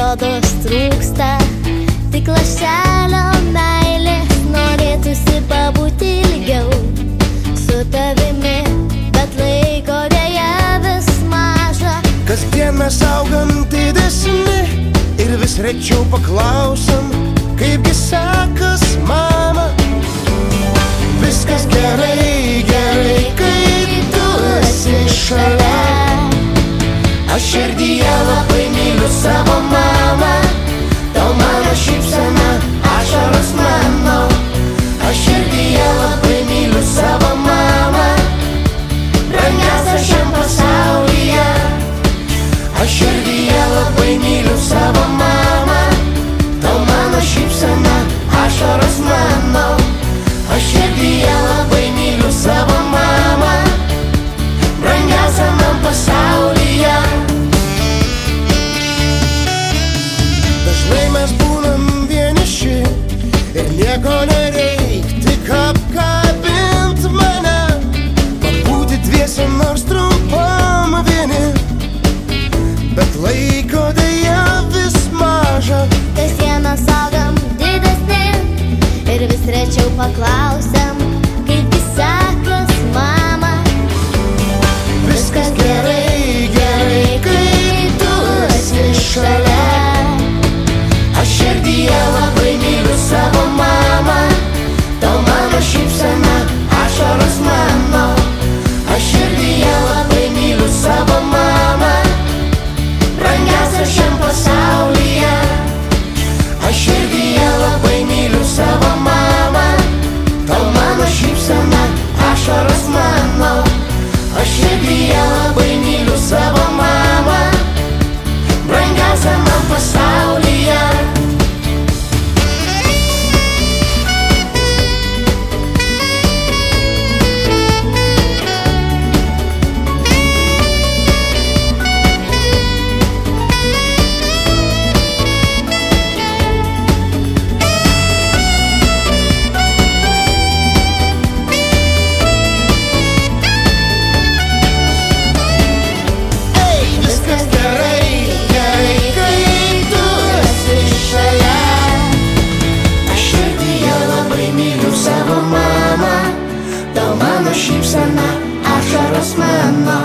rodos trūksta tik lašelio meilės. Norėtųsi pabūti ilgiau su tavimi, bet laiko deja vis maža. Kasdien mes augam didesni ir vis rečiau paklausam, kaipgi sekas, mama. Viskas gerai, gerai, kai tu esi šalia. Aš širdyje labai myliu savo mamą. Tau mano šypsena, ašaros mano. Aš širdyje labai myliu savo mamą, brangiausia šiam pasaulyje. Aš širdyje labai myliu savo mamą. Tau mano šypsena, ašaros mano. Aš širdyje labai myliu savo mamą, brangiausia man pasaulyje. Dažnai mes būnam vieniši ir nieko nereik, tik apkabint mane. Pabūti dviese nors trumpam vieni, bet laiko deja vis maža. Kasdieną augam didesni ir vis rečiau paklausiam, kaipgi sekas, mama. Viskas gerai, gerai, kai tu esi šalia. Aš širdyje labai myliu savo mamą. Tau mano šypsena, ašaros mano. Aš širdyje labai myliu savo mamą, brangiausia šiam pasaulyje. Aš širdyje labai myliu savo mamą. Tau mano šypsena, ašaros mano. Aš širdyje labai myliu savo mamą, brangiausia man pasaulyje. Šypsena, ašaros mano.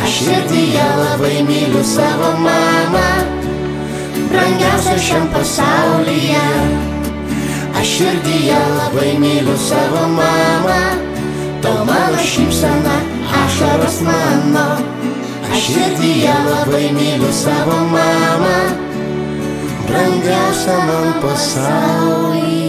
Aš širdyje labai myliu savo mamą, brangiausia šiam pasaulyje. Aš širdyje labai myliu savo mamą. Tau mano šypsena, ašaros mano. Aš širdyje labai myliu savo mamą, brangiausia man pasaulyje.